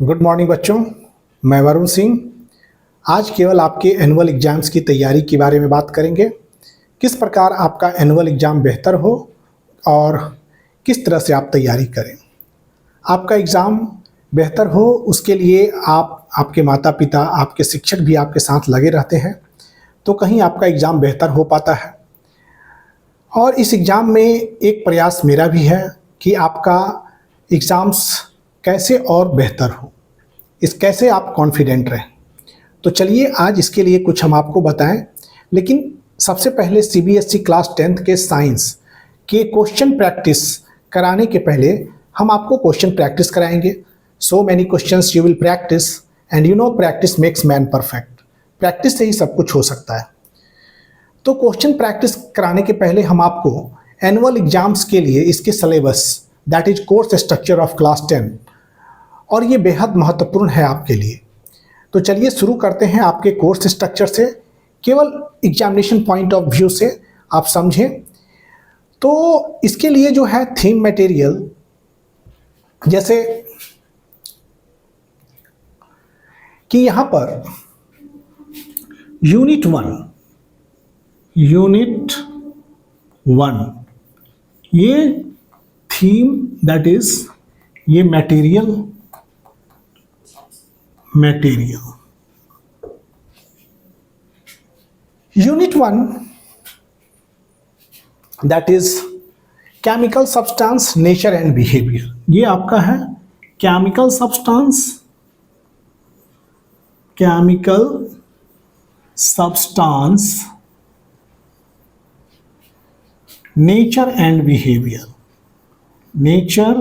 Good morning बच्चों। मैं वरुण सिंह। आज केवल आपके एनुअल एग्ज़ाम्स की तैयारी के बारे में बात करेंगे। किस प्रकार आपका एनुअल एग्ज़ाम बेहतर हो और किस तरह से आप तैयारी करें। आपका एग्ज़ाम बेहतर हो उसके लिए आपके माता पिता, आपके शिक्षक भी आपके साथ लगे रहते हैं, तो कहीं आपका एग्ज़ाम बेहतर हो पाता है। और इस एग्ज़ाम में एक प्रयास मेरा भी है कि आपका एग्ज़ाम्स कैसे और बेहतर हो, कैसे आप कॉन्फिडेंट रहें। तो चलिए आज इसके लिए कुछ हम आपको बताएं। लेकिन सबसे पहले सीबीएसई क्लास 10th के साइंस के क्वेश्चन प्रैक्टिस कराने के पहले हम आपको क्वेश्चन प्रैक्टिस कराएंगे। So many questions you will practice and you know practice makes man perfect. Practice से ही सब कुछ हो सकता है। तो क्वेश्चन प्रैक्टिस कराने के पहले हम आपको एनुअल एग्जाम्स के लिए इसके syllabus, that is course structure of class 10, और ये बेहद महत्वपूर्ण है आपके लिए। तो चलिए शुरू करते हैं आपके कोर्स स्ट्रक्चर से, केवल एग्जामिनेशन पॉइंट ऑफ व्यू से आप समझें। तो इसके लिए जो है थीम मटेरियल, जैसे कि यहाँ पर यूनिट 1 ये थीम, दैट इज ये material unit 1 that is chemical substance, nature and behaviour. ये आपका है chemical substance, nature and behaviour, nature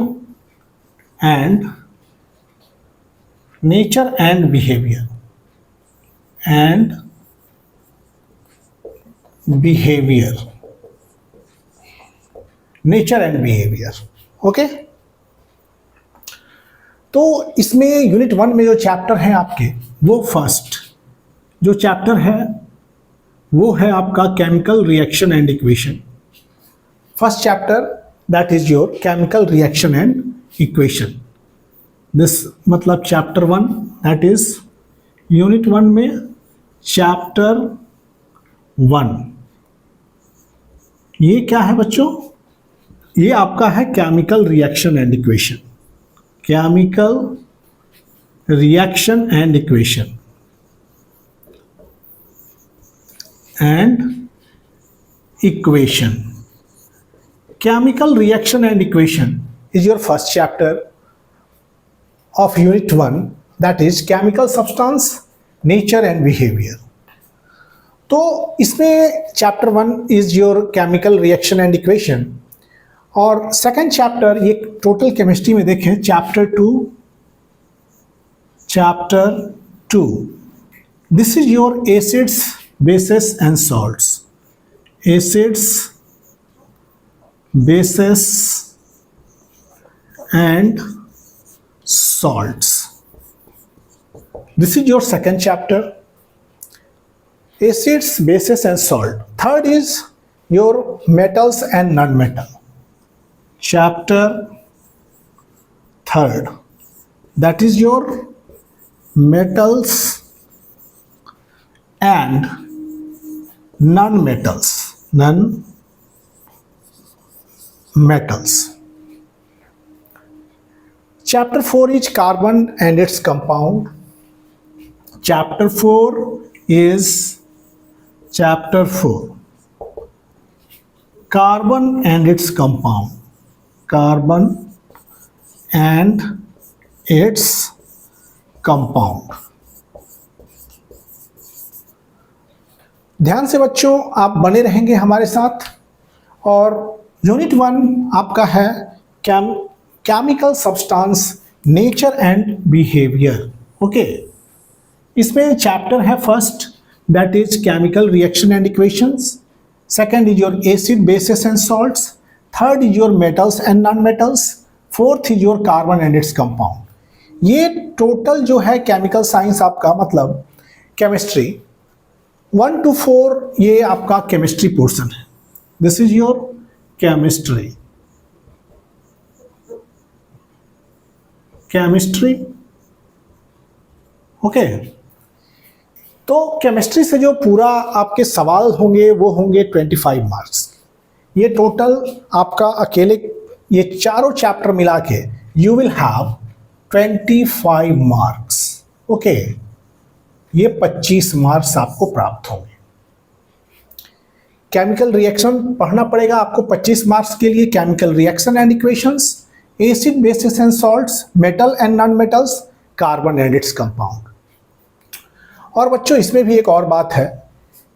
and behavior okay. तो इसमें यूनिट 1 में जो चैप्टर हैं आपके, वो फर्स्ट जो चैप्टर है वो है आपका chemical reaction and equation. First chapter that is your chemical reaction and equation. This मतलब चैप्टर 1 दैट इज यूनिट 1 में चैप्टर 1। ये क्या है बच्चों? ये आपका है chemical reaction and equation. Chemical reaction and equation chemical reaction and equation is your first chapter of unit 1, that is chemical substance, nature and behavior. तो इसमें chapter 1 is your chemical reaction and equation, और second chapter ये total chemistry में देखें chapter 2 this is your acids, bases and salts. Acids, bases and salts. This is your second chapter, acids, bases and salt. Third is your metals and non-metal. Chapter 3rd, that is your metals and non-metals. Chapter 4 is carbon and its compound. Chapter 4 is carbon and its compound. Carbon and its compound. ध्यान से बच्चों आप बने रहेंगे हमारे साथ। और unit 1 आपका है chemical substance, nature and behaviour. Okay, इसमें चैप्टर है first that is chemical reaction and equations, second is your acid, bases and salts, third is your metals and non metals, fourth is your carbon and its compound. ये total जो है chemical science आपका, मतलब chemistry 1 to 4 ये आपका chemistry portion है। This is your chemistry okay. तो chemistry से जो पूरा आपके सवाल होंगे वो होंगे 25 मार्क्स। ये टोटल आपका अकेले ये चारों चैप्टर मिला के you will have 25 marks. Okay, ये 25 मार्क्स आपको प्राप्त होंगे। केमिकल रिएक्शन पढ़ना पड़ेगा आपको 25 मार्क्स के लिए। Chemical reaction and equations, acid basis and salts, metal and non metals, carbon and its compound. और बच्चों इसमें भी एक और बात है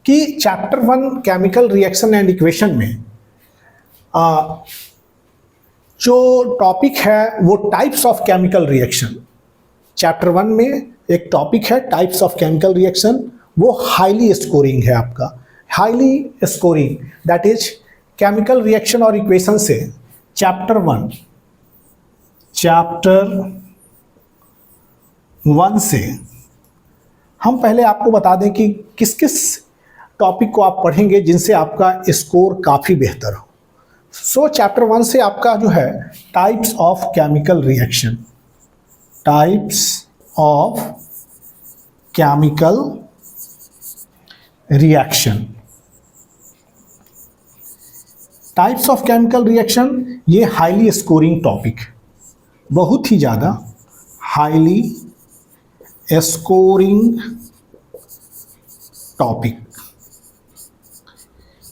कि chapter 1 chemical reaction and equation में जो टॉपिक है वो types of chemical reaction, chapter 1 में एक टॉपिक है टाइप्स ऑफ केमिकल रिएक्शन, वो हाईली स्कोरिंग है आपका। Highly scoring that is chemical reaction और इक्वेशन से चैप्टर 1 से हम पहले आपको बता दें कि किस किस टॉपिक को आप पढ़ेंगे जिनसे आपका स्कोर काफ़ी बेहतर हो। सो चैप्टर 1 से आपका जो है types of chemical reaction, types of chemical reaction, types of chemical reaction, ये हाईली स्कोरिंग टॉपिक, बहुत ही ज़्यादा हाईली स्कोरिंग टॉपिक,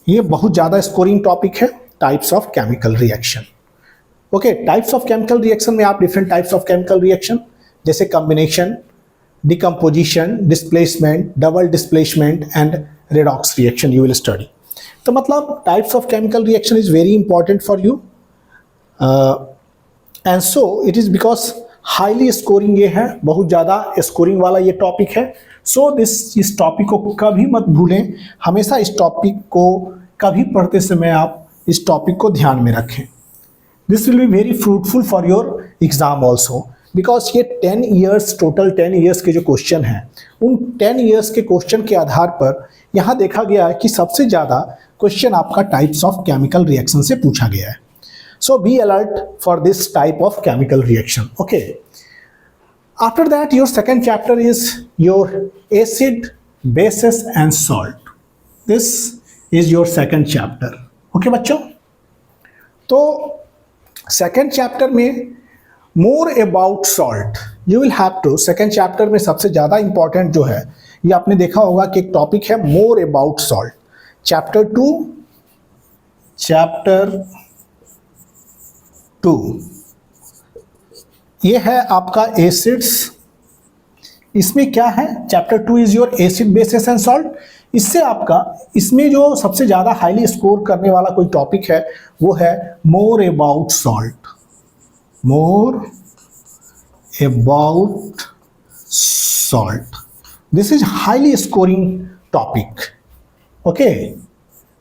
ये बहुत ज़्यादा स्कोरिंग टॉपिक है types of chemical reaction. Okay, types of chemical reaction में आप different types of chemical reaction जैसे combination, decomposition, displacement, double displacement and redox reaction you will study. तो मतलब types of chemical reaction is very important for you and so it is because highly scoring ये है, बहुत ज़्यादा scoring वाला ये topic है। सो इस टॉपिक को कभी मत भूलें, हमेशा इस टॉपिक को कभी पढ़ते समय आप इस टॉपिक को ध्यान में रखें। This will be very fruitful for your exam also because ये 10 ईयर्स, टोटल 10 ईयर्स के जो क्वेश्चन हैं उन 10 ईयर्स के क्वेश्चन के आधार पर यहाँ देखा गया है कि सबसे ज़्यादा क्वेश्चन आपका टाइप्स ऑफ केमिकल रिएक्शन से पूछा गया है। So be alert for this type of chemical reaction. Okay. After that, your second chapter is your acid, bases and salt. This is your second chapter. Okay बच्चों? तो second chapter में more about salt. You will have to second chapter में सबसे ज़्यादा important जो है ये आपने देखा होगा कि एक टॉपिक है more about salt. Chapter 2 ये है आपका एसिड्स। इसमें क्या है, chapter 2 is your acid basis and salt. इससे आपका इसमें जो सबसे ज़्यादा हाईली स्कोर करने वाला कोई टॉपिक है वो है more about salt, more about salt. This is highly scoring topic. Okay,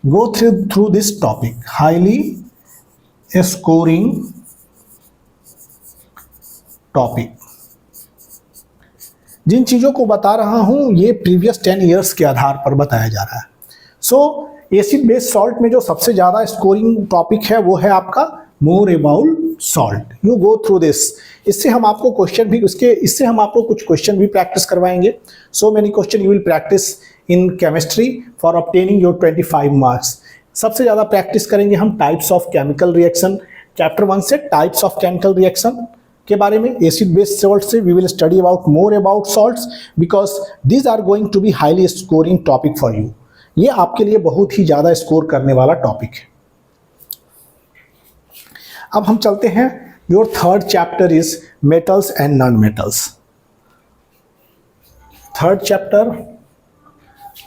go through this topic, highly scoring topic. जिन चीज़ों को बता रहा हूं ये प्रीवियस 10 ईयर्स के आधार पर बताया जा रहा है। सो एसिड बेस्ड सॉल्ट में जो सबसे ज़्यादा स्कोरिंग टॉपिक है वो है आपका more about salt. You go through this. इससे हम आपको कुछ क्वेश्चन भी प्रैक्टिस करवाएंगे। So many question you will practice in chemistry for obtaining your 25 marks. सबसे ज़्यादा प्रैक्टिस करेंगे हम types of chemical reaction. Chapter 1 से टाइप्स ऑफ केमिकल रिएक्शन के बारे में, एसिड बेस्ड सॉल्ट से we will study about more about salts because these are going to be highly scoring topic for you. ये आपके लिए बहुत ही ज़्यादा स्कोर करने वाला टॉपिक है। अब हम चलते हैं, your third chapter is metals and non metals. Third chapter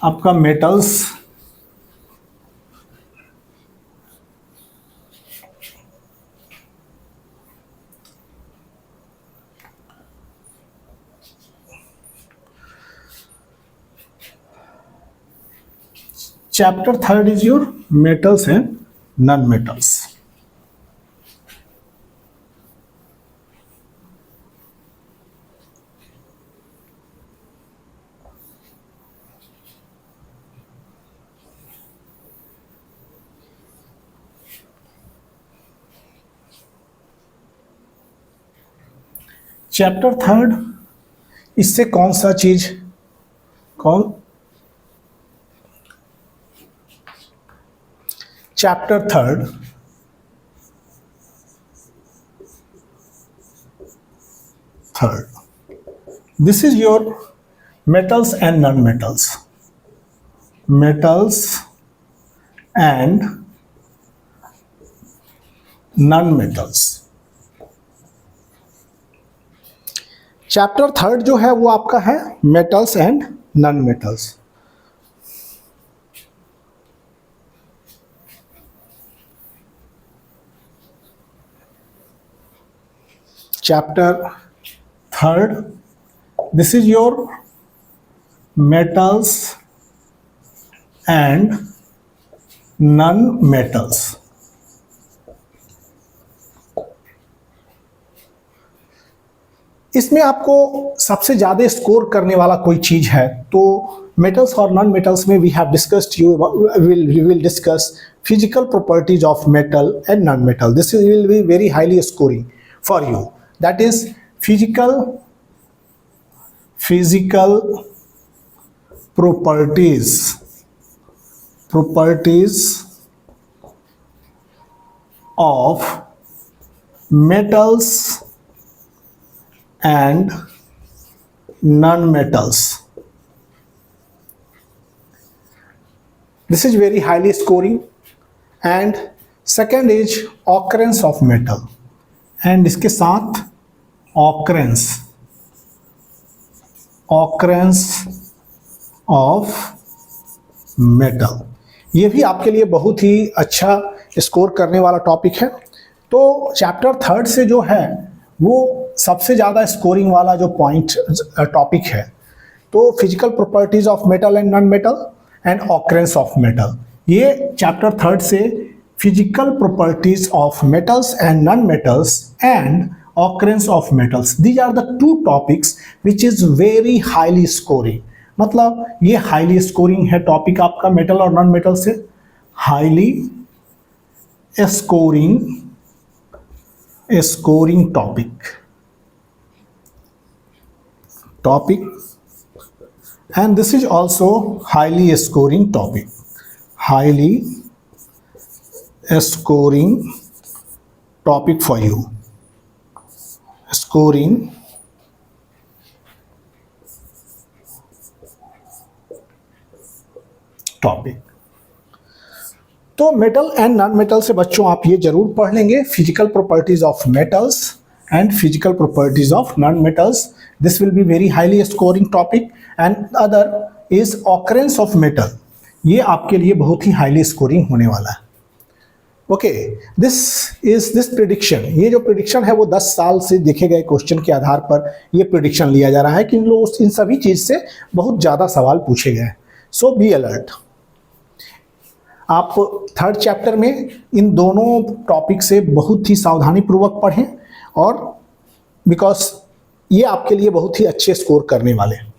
आपका metals, chapter 3 is your metals and non-metals. Chapter 3 इससे कौन सा चीज कौन chapter third this is your metals and non-metals, metals and non-metals। Chapter third जो है वो आपका है metals and non metals. Chapter third this is your metals and non-metals। इसमें आपको सबसे ज़्यादा स्कोर करने वाला कोई चीज़ है तो मेटल्स और नॉन मेटल्स में we have discussed will discuss physical properties of metal and non metal. This will be very highly scoring for you, that is physical properties of metals and non-metals। This is very highly scoring। and second is occurrence of metal, and इसके साथ occurrence of metal, ये भी आपके लिए बहुत ही अच्छा score करने वाला टॉपिक है। तो चैप्टर थर्ड से जो है वो सबसे ज़्यादा स्कोरिंग वाला जो पॉइंट टॉपिक है तो physical properties of metal and non metal and occurrence of metal. ये चैप्टर थर्ड से physical properties of metals and non metals and occurrence of metals, these are the two topics which is very highly scoring। मतलब ये highly scoring है topic आपका metal और non metal से, highly scoring topic and this is also highly scoring topic, highly scoring topic for you, scoring topic. तो metal and non metal से बच्चों आप ये जरूर पढ़ लेंगे, physical properties of metals and physical properties of non metals. This will be very highly scoring topic. And other is occurrence of metal, ये आपके लिए बहुत ही हाईली स्कोरिंग होने वाला है। ओके, दिस प्रिडिक्शन, ये जो प्रिडिक्शन है वो 10 साल से देखे गए क्वेश्चन के आधार पर ये प्रिडिक्शन लिया जा रहा है कि इन सभी चीज़ से बहुत ज़्यादा सवाल पूछे गए हैं। सो बी अलर्ट। आप थर्ड चैप्टर में इन दोनों टॉपिक से बहुत ही सावधानी पूर्वक पढ़ें, और बिकॉज ये आपके लिए बहुत ही अच्छे स्कोर करने वाले हैं।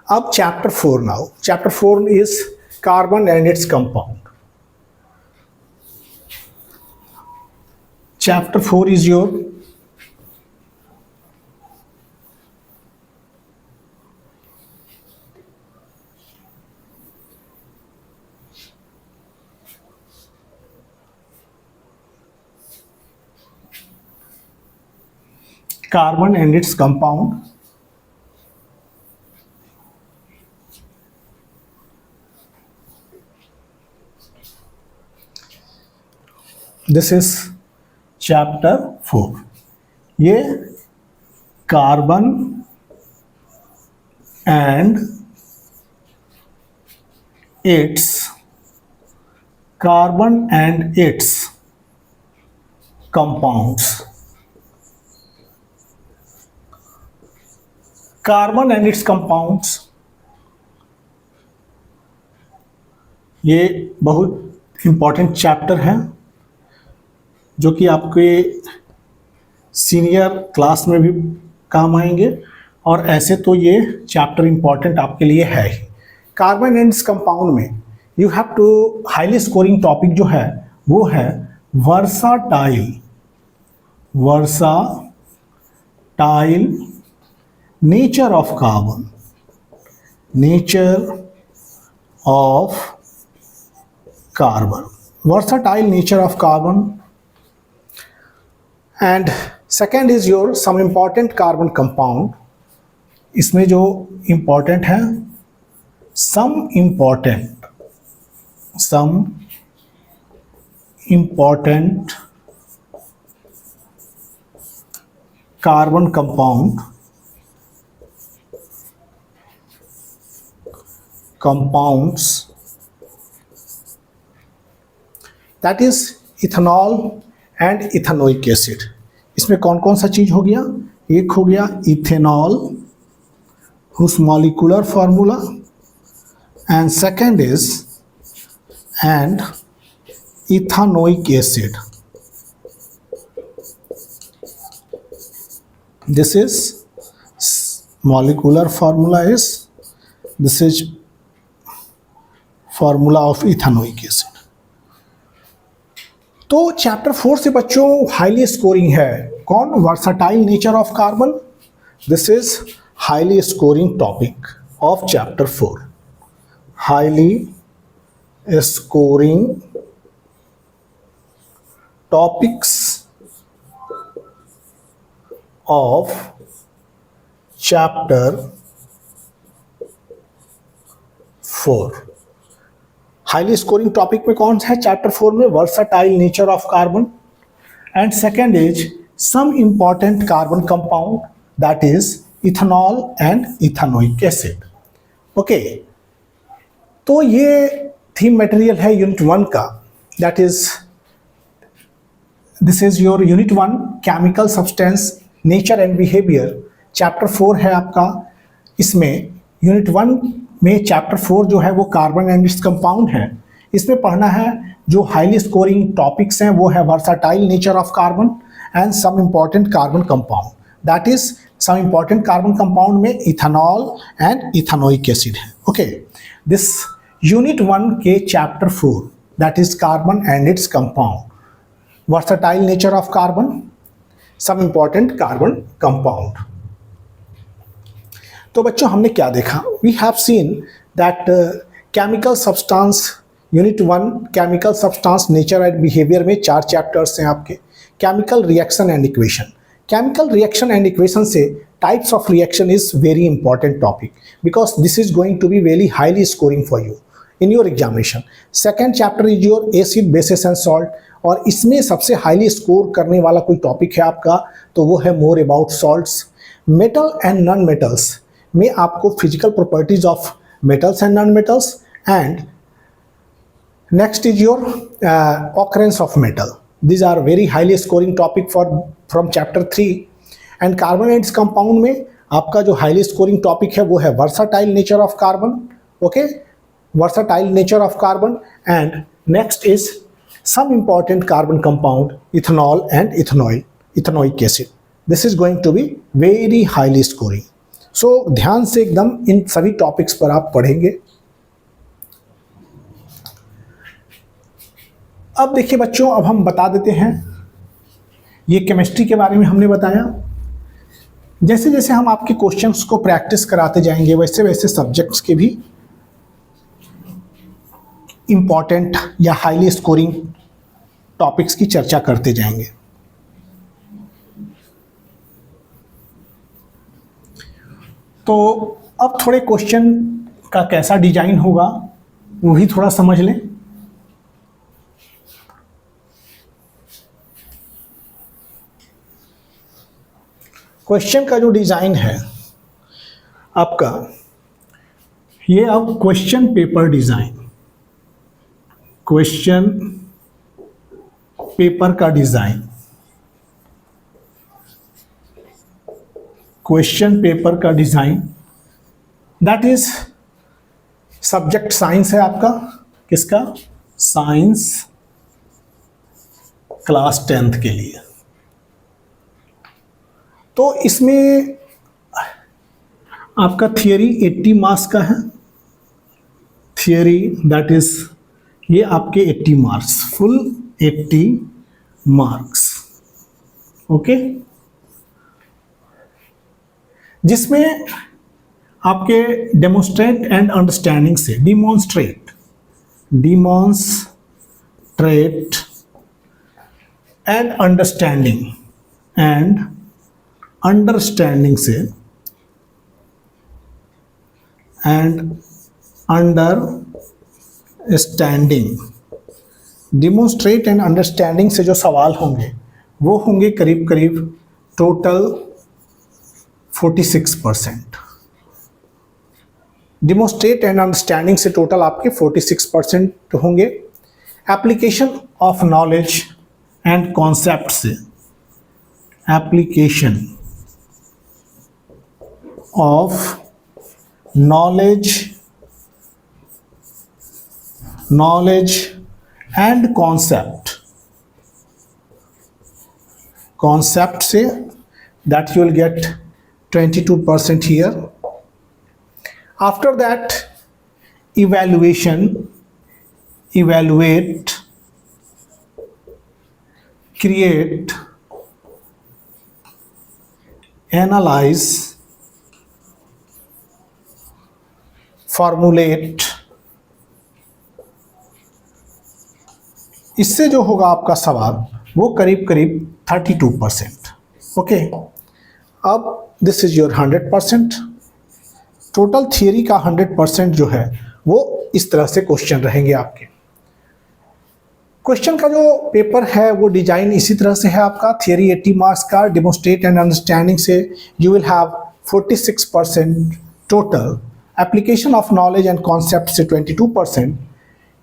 अब chapter 4 now, chapter 4 is carbon and its compound. Chapter 4 is your carbon and its compound। This is chapter 4। ये carbon and it's compounds, carbon and it's compounds, ये बहुत इंपॉर्टेंट चैप्टर है जो कि आपके सीनियर क्लास में भी काम आएंगे, और ऐसे तो ये चैप्टर इंपॉर्टेंट आपके लिए है ही। कार्बन एंड इट्स कंपाउंड में you have to highly scoring topic जो है वो है versatile nature of carbon, nature of carbon, versatile nature of carbon. And second is your some important carbon compound. इसमें जो important है, some important carbon compounds, that is ethanol and ethanoic acid. इसमें कौन कौन सा चीज हो गया? एक हो गया ethanol whose molecular formula, and second is and ethanoic acid. This is molecular formula is, this is formula of ethanoic acid. तो चैप्टर 4 से बच्चों हाईली स्कोरिंग है. कौन? Versatile nature of carbon. This is highly scoring topic of chapter 4. Highly scoring topics of chapter 4. Highly scoring topic में कौन सा है chapter 4 में? Versatile nature of carbon. And second is some important carbon compound, that is ethanol and ethanoic acid. Okay, तो ये theme material है unit 1 का. That is, this is your unit 1 chemical substance nature and behaviour. Chapter 4 है आपका. इसमें unit 1 में chapter 4 जो है वो कार्बन एंड इट्स कंपाउंड है. इसमें पढ़ना है जो हाईली स्कोरिंग टॉपिक्स हैं वो है versatile nature of carbon and some important carbon compound. That is some important carbon compound में इथेनॉल एंड इथेनोइक एसिड है. ओके, दिस यूनिट 1 के chapter 4 that is carbon and its compound, versatile nature of carbon, some important carbon compound. तो बच्चों हमने क्या देखा? We have seen that chemical substance, unit 1 chemical substance nature and behaviour में 4 chapters हैं आपके. Chemical reaction and equation. Chemical reaction and equation से types of reaction is very important topic because this is going to be very highly scoring for you in your examination. Second chapter is your acid basis and salt, और इसमें सबसे highly score करने वाला कोई topic है आपका तो वो है more about salts. Metal and non metals में आपको physical properties of metals and non metals, and next is your occurrence of metal. These are very highly scoring topic from chapter 3. And carbon and its compound में आपका जो highly scoring topic है वो है versatile nature of carbon. Okay, versatile nature of carbon. And next is some important carbon compound ethanol and ethanoic acid. This is going to be very highly scoring. So ध्यान से एकदम इन सभी topics पर आप पढ़ेंगे. अब देखिए बच्चों, अब हम बता देते हैं, ये केमिस्ट्री के बारे में हमने बताया. जैसे जैसे हम आपके क्वेश्चंस को प्रैक्टिस कराते जाएंगे वैसे वैसे सब्जेक्ट्स के भी इंपॉर्टेंट या हाईली स्कोरिंग टॉपिक्स की चर्चा करते जाएंगे. तो अब थोड़े क्वेश्चन का कैसा डिजाइन होगा वो भी थोड़ा समझ लें. क्वेश्चन का जो डिजाइन है आपका, ये अब question paper design, question paper का डिजाइन, क्वेश्चन पेपर का design, that is subject science है आपका. किसका? साइंस क्लास 10th के लिए. तो इसमें आपका थियरी 80 मार्क्स का है. थियरी दैट इज ये आपके 80 मार्क्स, फुल 80 मार्क्स. ओके, जिसमें आपके डेमोन्स्ट्रेट एंड अंडरस्टैंडिंग से डिमॉन्स्ट्रेट एंड अंडरस्टैंडिंग से डिमॉन्स्ट्रेट एंड अंडरस्टैंडिंग से जो सवाल होंगे वो होंगे करीब करीब टोटल 46%। डिमॉन्स्ट्रेट एंड अंडरस्टैंडिंग से टोटल आपके 46% होंगे। Application of knowledge and concept से application of knowledge and concept से that you will get 22% here. After that, evaluate, create, analyze, formulate, इससे जो होगा आपका सवाल वो करीब करीब 32%। ओके, अब this is your 100%। Total theory का 100% जो है वो इस तरह से क्वेश्चन रहेंगे आपके। क्वेश्चन का जो पेपर है वो डिजाइन इसी तरह से है आपका। थियरी 80 मार्क्स का, डेमोन्स्ट्रेट एंड अंडरस्टैंडिंग से you will have 46% total, application of knowledge and concept से 22%,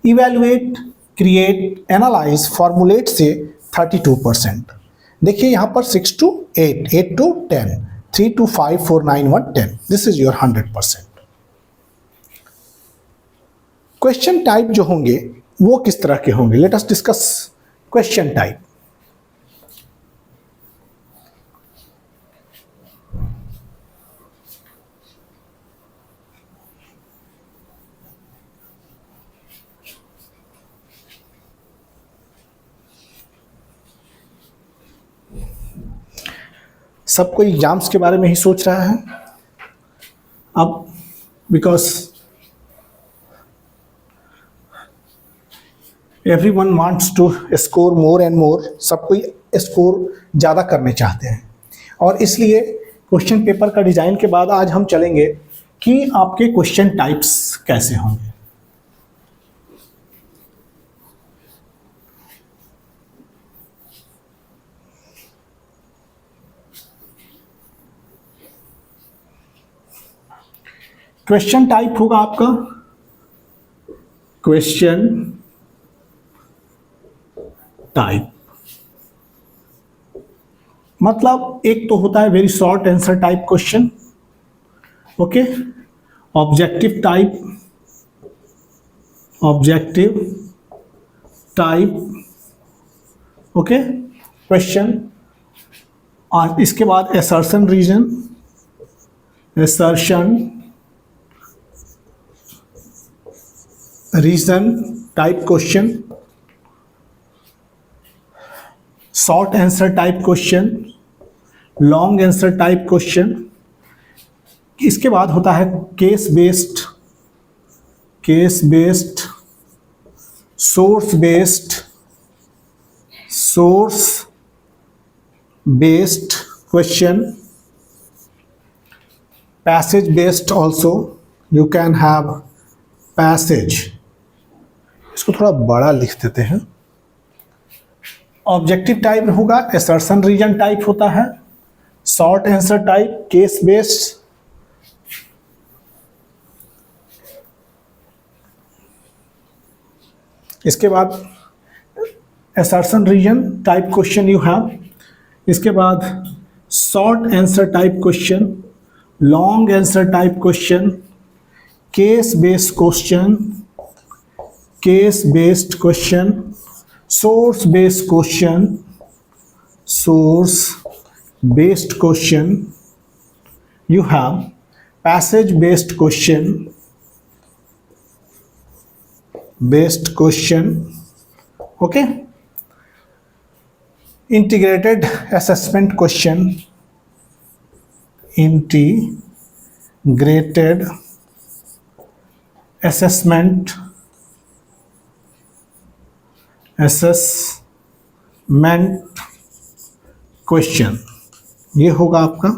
इवेलुएट, क्रिएट, एनालाइज, फॉर्मुलेट से 32%। देखिए यहाँ पर 6 to 8, 8 to 10, 3 to 5, 4, 9, 1, 10। This is your 100%। Question type जो होंगे वो किस तरह के होंगे? Let us discuss question type. सब कोई एग्जाम्स के बारे में ही सोच रहा है अब, because everyone wants to score more and more. सब कोई स्कोर ज़्यादा करने चाहते हैं और इसलिए क्वेश्चन पेपर का डिज़ाइन के बाद आज हम चलेंगे कि आपके क्वेश्चन टाइप्स कैसे होंगे। क्वेश्चन टाइप होगा आपका क्वेश्चन टाइप, मतलब एक तो होता है very short answer type question, okay, objective type, okay question, और इसके बाद assertion reason type question, short answer type question, long answer type question. इसके बाद होता है case based, source based question, passage based also, you can have passage. इसको थोड़ा बड़ा लिख देते हैं। ऑब्जेक्टिव टाइप होगा, असर्शन रीजन टाइप होता है, short answer type, case based, इसके बाद assertion reason type question you have, इसके बाद short answer type question, long answer type question, case based question, source based question, you have passage based question, okay, integrated assessment question, integrated assessment question, ये होगा आपका।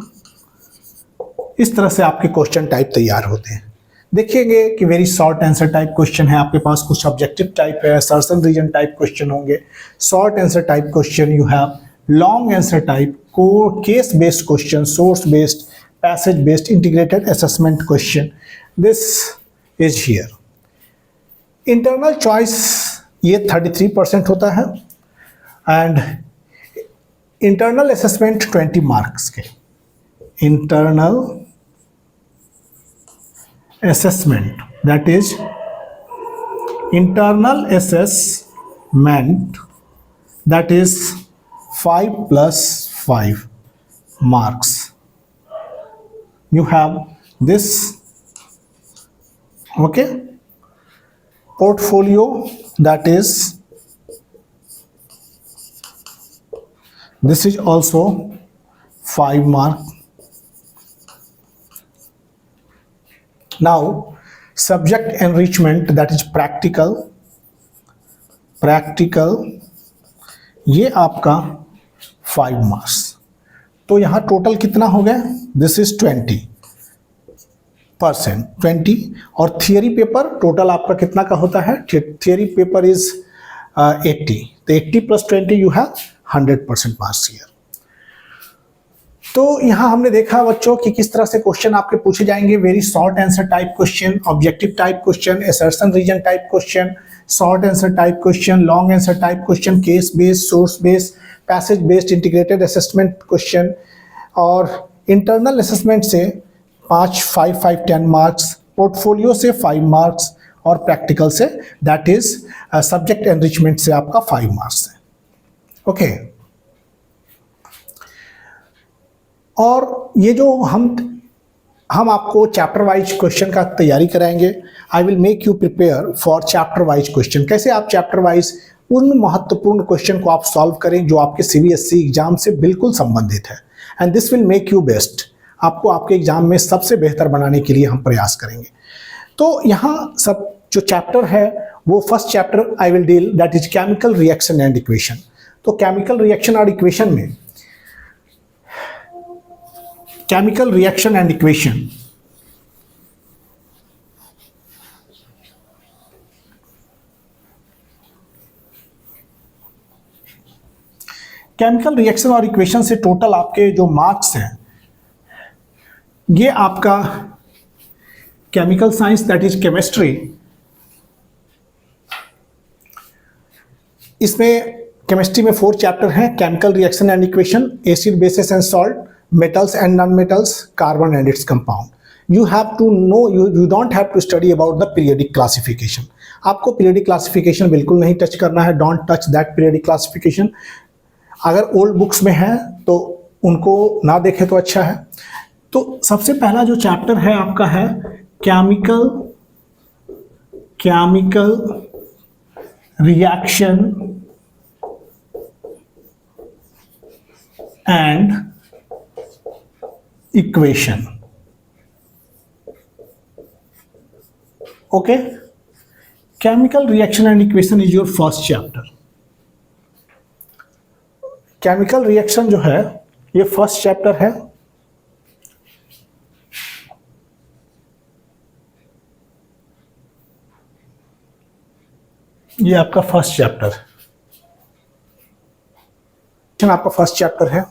इस तरह से आपके question type तैयार होते हैं। देखिएगा कि very short answer type question है आपके पास, कुछ ऑब्जेक्टिव टाइप है, सर्सन रीजन टाइप क्वेश्चन होंगे, short answer type question you have, long answer type, case based question, source based, passage based, integrated assessment question, this is here. Internal choice ये 33% होता है and internal assessment 20 marks के। Internal assessment, that is internal assessment, that is 5 plus 5 marks. You have this, okay, portfolio, that is, this is also 5 mark. Now subject enrichment, that is practical, ये आपका 5 marks. तो यहाँ total कितना हो गया? This is 20%, 20। और theory paper total आपका कितना का होता है? थियरी पेपर इज 80, तो 80 + 20 यू हैव 100% मार्क्स हियर। तो यहाँ हमने देखा बच्चों कि किस तरह से क्वेश्चन आपके पूछे जाएंगे। Very short answer type question, objective type question, assertion reason type question, short answer type question, long answer type question, case based, source based, passage based, integrated assessment question. और इंटरनल असेसमेंट से 5 10 marks, portfolio से 5 marks और practical से, that is subject enrichment से आपका 5 marks है। Okay और ये जो हम आपको चैप्टर वाइज क्वेश्चन का तैयारी कराएंगे। I will make you prepare for chapter wise question. कैसे आप चैप्टर वाइज उन महत्वपूर्ण क्वेश्चन को आप सॉल्व करें जो आपके CBSE एग्जाम से बिल्कुल संबंधित है, and this will make you best. आपको आपके एग्जाम में सबसे बेहतर बनाने के लिए हम प्रयास करेंगे। तो यहाँ सब जो चैप्टर है वो first chapter I will deal, that is chemical reaction and equation. तो केमिकल रिएक्शन और इक्वेशन में, chemical reaction and equation, chemical reaction और इक्वेशन से टोटल आपके जो मार्क्स हैं, ये आपका chemical science, that is chemistry, इसमें केमिस्ट्री में 4 चैप्टर हैं। Chemical reaction and equation, acid basis and salt, metals and non-metals, carbon and its compound. You have to know, you don't have to study about the periodic classification. आपको periodic classification बिल्कुल नहीं touch करना है। Don't touch that periodic classification. अगर old books में है तो उनको ना देखें तो अच्छा है। तो सबसे पहला जो चैप्टर है आपका है chemical reaction and equation. Okay, chemical reaction and equation is your first chapter. Chemical reaction जो है ये फर्स्ट चैप्टर है। ये आपका फर्स्ट चैप्टर, आपका फर्स्ट चैप्टर है।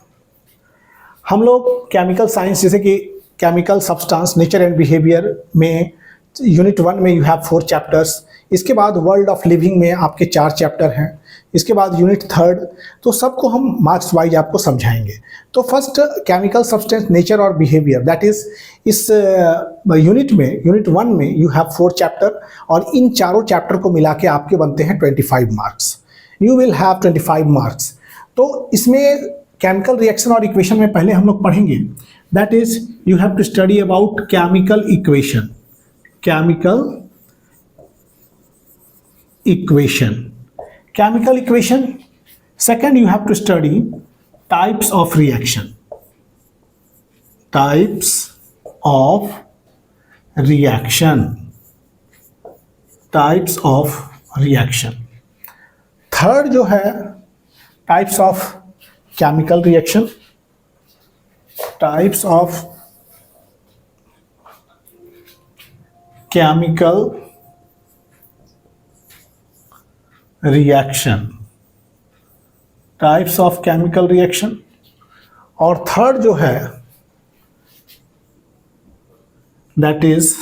हम लोग केमिकल साइंस, जैसे कि chemical substance, nature and behaviour में यूनिट 1 में यू हैव 4 चैप्टर्स। इसके बाद वर्ल्ड ऑफ लिविंग में आपके 4 चैप्टर हैं। इसके बाद यूनिट 3, तो सबको हम मार्क्स वाइज आपको समझाएंगे। तो फर्स्ट केमिकल सब्सटेंस, नेचर और बिहेवियर, दैट इज इस यूनिट 1 में यू हैव 4 चैप्टर, और इन चारों चैप्टर को मिला के आपके बनते हैं 25 marks. You will have 25 marks. तो इसमें केमिकल रिएक्शन और इक्वेशन में पहले हम लोग पढ़ेंगे, that is you have to study about chemical equation. Second, you have to study types of reaction. Types of reaction, types of reaction. Third जो है types of chemical reaction, types of chemical reaction, types of chemical reaction. और third जो है that is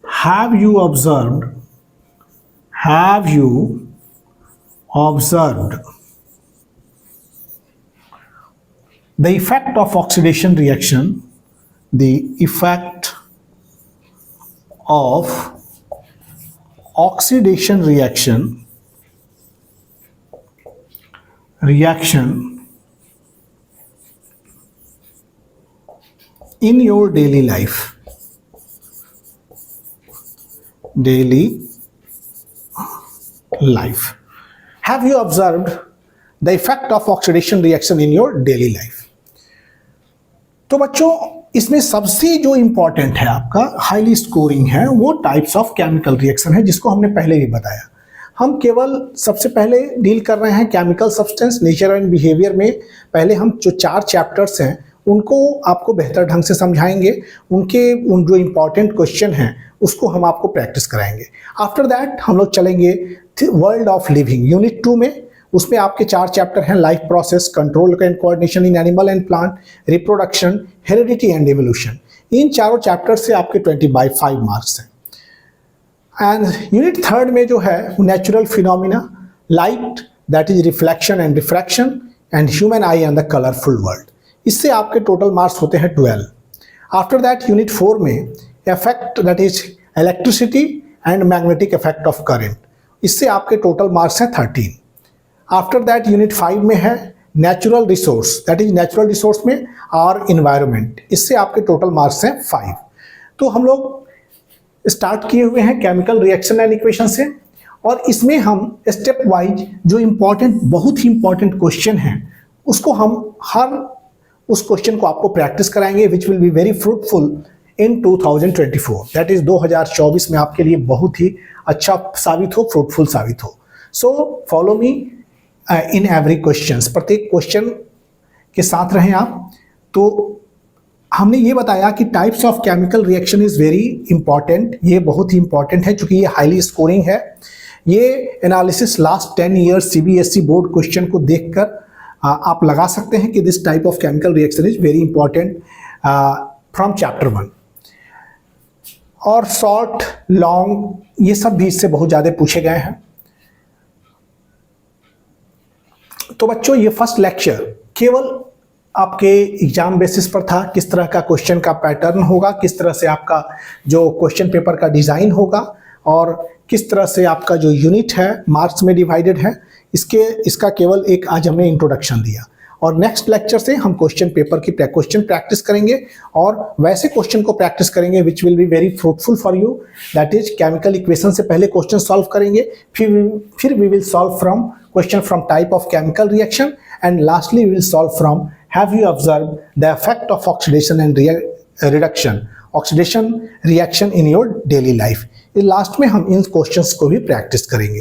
have you observed the effect of oxidation reaction, the effect of oxidation reaction in your daily life, have you observed the effect of oxidation reaction in your daily life? तो बच्चों इसमें सबसे जो important है आपका highly scoring है वो types of chemical reaction है, जिसको हमने पहले भी बताया। हम केवल सबसे पहले डील कर रहे हैं chemical substance, nature and behaviour में। पहले हम जो 4 चैप्टर्स हैं उनको आपको बेहतर ढंग से समझाएंगे, उन जो इम्पॉर्टेंट क्वेश्चन हैं उसको हम आपको प्रैक्टिस कराएंगे। आफ्टर दैट हम लोग चलेंगे वर्ल्ड ऑफ लिविंग यूनिट 2 में। उसमें आपके 4 चैप्टर हैं, life process, control and coordination in animal and plant, reproduction, heredity and evolution. इन चारों चैप्टर से आपके 25 मार्क्स हैं। एंड यूनिट 3 में जो है natural phenomena, light that is reflection and refraction, and human I and the colourful world. इससे आपके टोटल मार्क्स होते हैं 12। आफ्टर दैट यूनिट 4 में effect that is electricity and magnetic effect of current, इससे आपके टोटल मार्क्स हैं 13। After that unit 5 में है natural resource, that is natural resource में और इन्वायरमेंट, इससे आपके टोटल मार्क्स हैं 5। तो हम लोग स्टार्ट किए हुए हैं केमिकल रिएक्शन एंड इक्वेशन से, और इसमें हम स्टेप वाइज जो इम्पॉर्टेंट, बहुत ही इम्पॉर्टेंट क्वेश्चन हैं उसको हम उस क्वेश्चन को आपको प्रैक्टिस कराएंगे, विच will be very fruitful in 2024, that is 2024 में आपके लिए बहुत ही अच्छा साबित हो, फ्रूटफुल साबित हो। So follow me in every questions, प्रत्येक क्वेश्चन के साथ रहें आप। तो हमने ये बताया कि types of chemical reaction is very important, ये बहुत ही इंपॉर्टेंट है क्योंकि ये हाईली स्कोरिंग है। ये analysis last 10 years CBSE board question को देखकर आप लगा सकते हैं कि this type of chemical reaction is very important from chapter 1। और शॉर्ट, लॉन्ग, ये सब भी इससे बहुत ज़्यादा पूछे गए हैं। तो बच्चों ये फर्स्ट लेक्चर केवल आपके एग्जाम बेसिस पर था, किस तरह का क्वेश्चन का पैटर्न होगा, किस तरह से आपका जो क्वेश्चन पेपर का डिज़ाइन होगा, और किस तरह से आपका जो यूनिट है मार्क्स में डिवाइडेड है, इसका केवल एक आज हमने इंट्रोडक्शन दिया। और नेक्स्ट लेक्चर से हम क्वेश्चन पेपर की क्वेश्चन प्रैक्टिस करेंगे, और वैसे क्वेश्चन को प्रैक्टिस करेंगे which will be very fruitful for you, that is chemical equation से पहले क्वेश्चन सॉल्व करेंगे, फिर we will solve from question from type of chemical reaction, and lastly we will solve from have you observe the effect of oxidation and reduction, oxidation reaction in your daily life. Last में हम इन questions को भी practice करेंगे।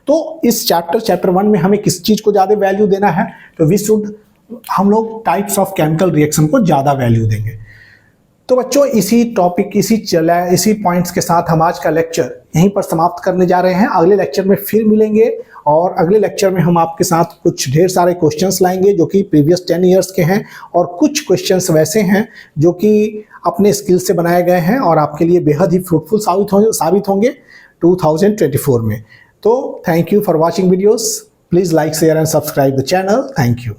तो इस chapter 1 में हमें किस चीज़ को ज़्यादा वैल्यू देना है, तो हम लोग टाइप्स ऑफ केमिकल रिएक्शन को ज़्यादा वैल्यू देंगे। तो बच्चों इसी पॉइंट्स के साथ हम आज का लेक्चर यहीं पर समाप्त करने जा रहे हैं। अगले लेक्चर में फिर मिलेंगे, और अगले लेक्चर में हम आपके साथ कुछ ढेर सारे क्वेश्चंस लाएंगे जो कि प्रीवियस 10 ईयर्स के हैं, और कुछ क्वेश्चंस वैसे हैं जो कि अपने स्किल से बनाए गए हैं और आपके लिए बेहद ही फ्रूटफुल साबित होंगे 2024 में। तो thank you for watching videos. Please like, share and subscribe the channel. Thank you.